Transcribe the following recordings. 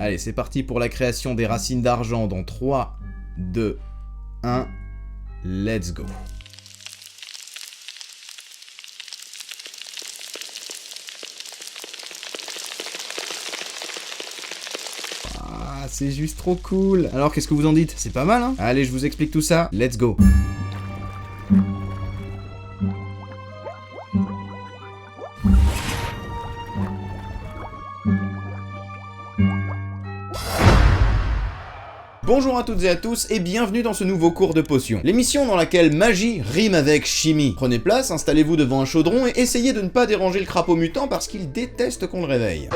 Allez, c'est parti pour la création des racines d'argent dans 3, 2, 1, let's go. Ah, c'est juste trop cool. Alors, qu'est-ce que vous en dites? C'est pas mal, hein? Allez, je vous explique tout ça, let's go. Bonjour à toutes et à tous et bienvenue dans ce nouveau cours de potions. L'émission dans laquelle magie rime avec chimie. Prenez place, installez-vous devant un chaudron et essayez de ne pas déranger le crapaud mutant parce qu'il déteste qu'on le réveille.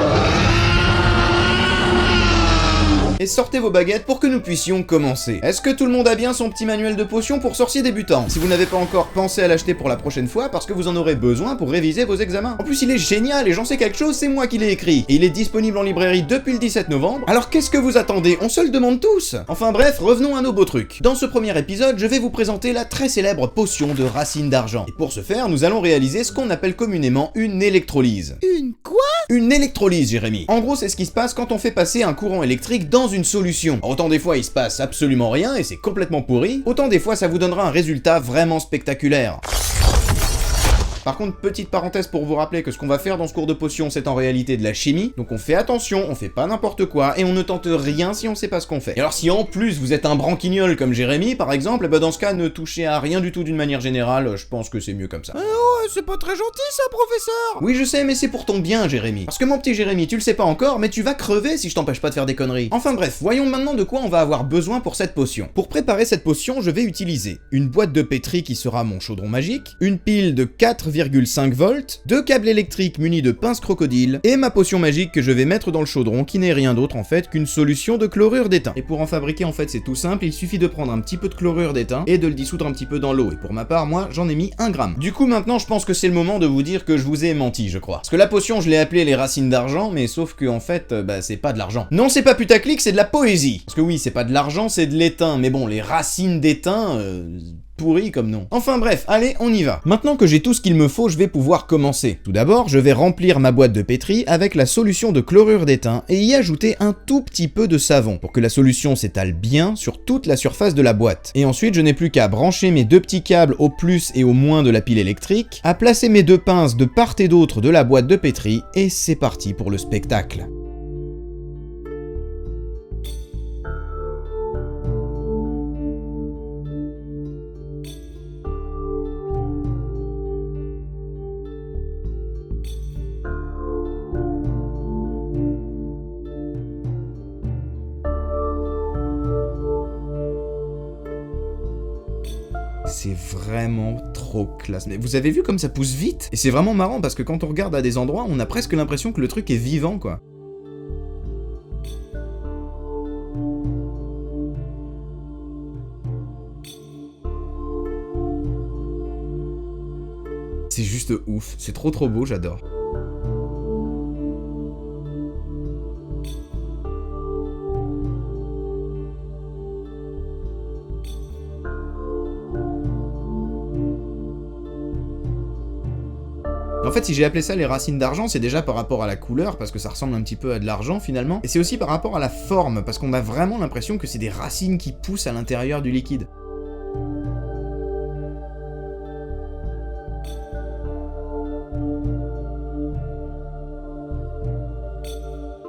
Et sortez vos baguettes pour que nous puissions commencer. Est-ce que tout le monde a bien son petit manuel de potions pour sorciers débutants? Si vous n'avez pas encore pensé à l'acheter pour la prochaine fois, parce que vous en aurez besoin pour réviser vos examens. En plus, il est génial et j'en sais quelque chose, c'est moi qui l'ai écrit. Et il est disponible en librairie depuis le 17 novembre. Alors qu'est-ce que vous attendez? On se le demande tous. Enfin bref, revenons à nos beaux trucs. Dans ce premier épisode, je vais vous présenter la très célèbre potion de racine d'argent. Et pour ce faire, nous allons réaliser ce qu'on appelle communément une électrolyse. Une quoi? Une électrolyse, Jérémy. En gros, c'est ce qui se passe quand on fait passer un courant électrique dans une solution. Autant des fois il se passe absolument rien et c'est complètement pourri, autant des fois ça vous donnera un résultat vraiment spectaculaire. Par contre, petite parenthèse pour vous rappeler que ce qu'on va faire dans ce cours de potion, c'est en réalité de la chimie, donc on fait attention, on fait pas n'importe quoi, et on ne tente rien si on sait pas ce qu'on fait. Et alors si en plus vous êtes un branquignol comme Jérémy, par exemple, et bah dans ce cas, ne touchez à rien du tout d'une manière générale, je pense que c'est mieux comme ça. Oh, c'est pas très gentil ça, professeur! Oui, je sais, mais c'est pour ton bien, Jérémy. Parce que mon petit Jérémy, tu le sais pas encore, mais tu vas crever si je t'empêche pas de faire des conneries. Enfin bref, voyons maintenant de quoi on va avoir besoin pour cette potion. Pour préparer cette potion, je vais utiliser une boîte de pétri qui sera mon chaudron magique, une pile de 4,5 volts, 2 câbles électriques munis de pinces crocodile, et ma potion magique que je vais mettre dans le chaudron, qui n'est rien d'autre en fait qu'une solution de chlorure d'étain. Et pour en fabriquer en fait c'est tout simple, il suffit de prendre un petit peu de chlorure d'étain et de le dissoudre un petit peu dans l'eau. Et pour ma part, moi j'en ai mis 1 gramme. Du coup maintenant je pense que c'est le moment de vous dire que je vous ai menti, je crois. Parce que la potion je l'ai appelée les racines d'argent, mais sauf que en fait, c'est pas de l'argent. Non, c'est pas putaclic, c'est de la poésie. Parce que oui, c'est pas de l'argent, c'est de l'étain, mais bon, les racines d'étain, pourri comme nom. Enfin bref, allez, on y va. Maintenant que j'ai tout ce qu'il me faut, je vais pouvoir commencer. Tout d'abord, je vais remplir ma boîte de pétri avec la solution de chlorure d'étain et y ajouter un tout petit peu de savon pour que la solution s'étale bien sur toute la surface de la boîte. Et ensuite, je n'ai plus qu'à brancher mes 2 petits câbles au plus et au moins de la pile électrique, à placer mes 2 pinces de part et d'autre de la boîte de pétri et c'est parti pour le spectacle. C'est vraiment trop classe. Mais vous avez vu comme ça pousse vite? Et c'est vraiment marrant parce que quand on regarde à des endroits, on a presque l'impression que le truc est vivant, quoi. C'est juste ouf. C'est trop beau, j'adore. En fait, si j'ai appelé ça les racines d'argent, c'est déjà par rapport à la couleur, parce que ça ressemble un petit peu à de l'argent finalement, et c'est aussi par rapport à la forme, parce qu'on a vraiment l'impression que c'est des racines qui poussent à l'intérieur du liquide.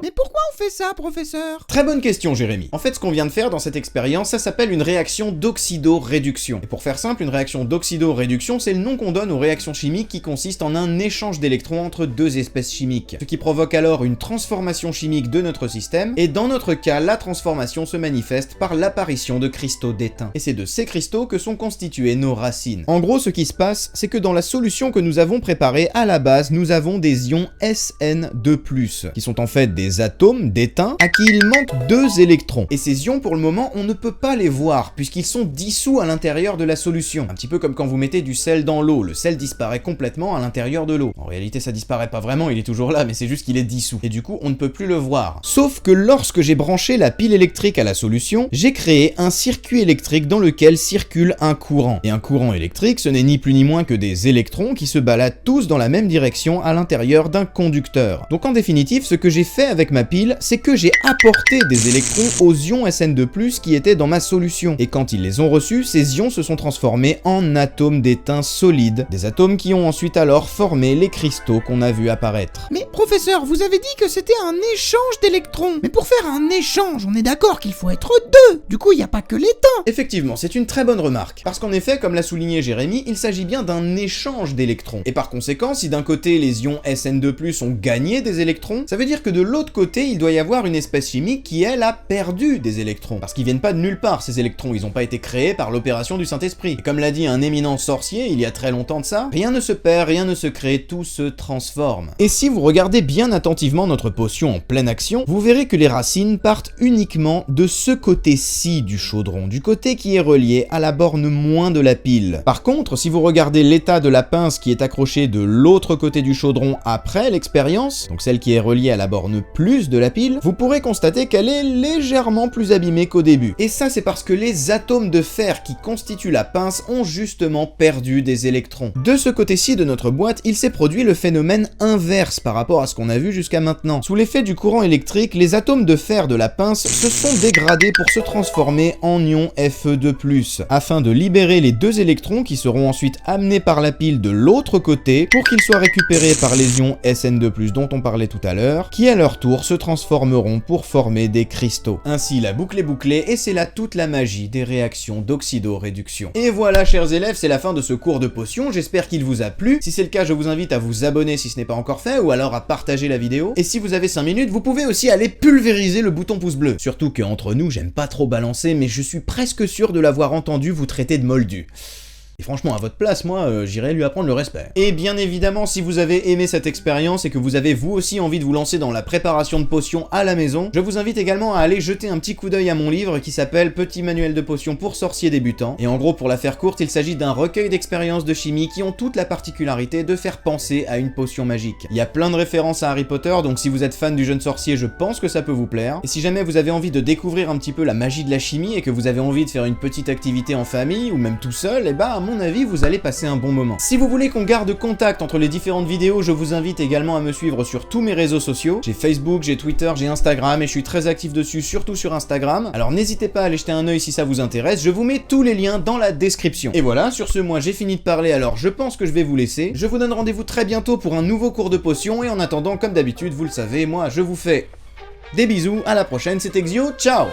Mais pourquoi on fait ça, professeur? Très bonne question, Jérémy. En fait, ce qu'on vient de faire dans cette expérience, ça s'appelle une réaction d'oxydoréduction. Et pour faire simple, une réaction d'oxydoréduction, c'est le nom qu'on donne aux réactions chimiques qui consistent en un échange d'électrons entre 2 espèces chimiques. Ce qui provoque alors une transformation chimique de notre système, et dans notre cas, la transformation se manifeste par l'apparition de cristaux d'étain. Et c'est de ces cristaux que sont constituées nos racines. En gros, ce qui se passe, c'est que dans la solution que nous avons préparée, à la base, nous avons des ions SN2+, qui sont en fait des atomes d'étain à qui il manque 2 électrons. Et ces ions, pour le moment, on ne peut pas les voir, puisqu'ils sont dissous à l'intérieur de la solution. Un petit peu comme quand vous mettez du sel dans l'eau, le sel disparaît complètement à l'intérieur de l'eau. En réalité, ça disparaît pas vraiment, il est toujours là, mais c'est juste qu'il est dissous. Et du coup, on ne peut plus le voir. Sauf que lorsque j'ai branché la pile électrique à la solution, j'ai créé un circuit électrique dans lequel circule un courant. Et un courant électrique, ce n'est ni plus ni moins que des électrons qui se baladent tous dans la même direction à l'intérieur d'un conducteur. Donc en définitive, ce que j'ai fait avec ma pile, c'est que j'ai apporté des électrons aux ions Sn2+, qui étaient dans ma solution. Et quand ils les ont reçus, ces ions se sont transformés en atomes d'étain solides. Des atomes qui ont ensuite alors formé les cristaux qu'on a vus apparaître. Mais professeur, vous avez dit que c'était un échange d'électrons. Mais pour faire un échange, on est d'accord qu'il faut être deux. Du coup, il n'y a pas que l'étain. Effectivement, c'est une très bonne remarque. Parce qu'en effet, comme l'a souligné Jérémy, il s'agit bien d'un échange d'électrons. Et par conséquent, si d'un côté les ions Sn2+ ont gagné des électrons, ça veut dire que de l'autre côté, il doit y avoir une espèce chimique qui, elle, a perdu des électrons. Parce qu'ils viennent pas de nulle part, ces électrons, ils ont pas été créés par l'opération du Saint-Esprit. Et comme l'a dit un éminent sorcier, il y a très longtemps de ça, rien ne se perd, rien ne se crée, tout se transforme. Et si vous regardez bien attentivement notre potion en pleine action, vous verrez que les racines partent uniquement de ce côté-ci du chaudron, du côté qui est relié à la borne moins de la pile. Par contre, si vous regardez l'état de la pince qui est accrochée de l'autre côté du chaudron après l'expérience, donc celle qui est reliée à la borne plus de la pile, vous pourrez constater qu'elle est légèrement plus abîmée qu'au début. Et ça, c'est parce que les atomes de fer qui constituent la pince ont justement perdu des électrons. De ce côté-ci de notre boîte, il s'est produit le phénomène inverse par rapport à ce qu'on a vu jusqu'à maintenant. Sous l'effet du courant électrique, les atomes de fer de la pince se sont dégradés pour se transformer en ions Fe2+, afin de libérer les deux électrons qui seront ensuite amenés par la pile de l'autre côté pour qu'ils soient récupérés par les ions Sn2+, dont on parlait tout à l'heure, qui à leur tour se transformeront pour former des cristaux. Ainsi, la boucle est bouclée et c'est là toute la magie des réactions d'oxydoréduction. Et voilà, chers élèves, c'est la fin de ce cours de potions, j'espère qu'il vous a plu. Si c'est le cas, je vous invite à vous abonner si ce n'est pas encore fait, ou alors à partager la vidéo. Et si vous avez 5 minutes, vous pouvez aussi aller pulvériser le bouton pouce bleu. Surtout qu'entre nous, j'aime pas trop balancer, mais je suis presque sûr de l'avoir entendu vous traiter de moldu. Et franchement, à votre place, moi, j'irais lui apprendre le respect. Et bien évidemment, si vous avez aimé cette expérience et que vous avez vous aussi envie de vous lancer dans la préparation de potions à la maison, je vous invite également à aller jeter un petit coup d'œil à mon livre qui s'appelle Petit manuel de potions pour sorciers débutants. Et en gros, pour la faire courte, il s'agit d'un recueil d'expériences de chimie qui ont toute la particularité de faire penser à une potion magique. Il y a plein de références à Harry Potter, donc si vous êtes fan du jeune sorcier, je pense que ça peut vous plaire. Et si jamais vous avez envie de découvrir un petit peu la magie de la chimie et que vous avez envie de faire une petite activité en famille ou même tout seul, et bah à mon avis, vous allez passer un bon moment. Si vous voulez qu'on garde contact entre les différentes vidéos, je vous invite également à me suivre sur tous mes réseaux sociaux. J'ai Facebook, j'ai Twitter, j'ai Instagram et je suis très actif dessus, surtout sur Instagram. Alors n'hésitez pas à aller jeter un œil si ça vous intéresse, je vous mets tous les liens dans la description. Et voilà, sur ce, moi j'ai fini de parler, alors je pense que je vais vous laisser. Je vous donne rendez-vous très bientôt pour un nouveau cours de potions et en attendant, comme d'habitude, vous le savez, moi je vous fais des bisous, à la prochaine, c'était Xio, ciao!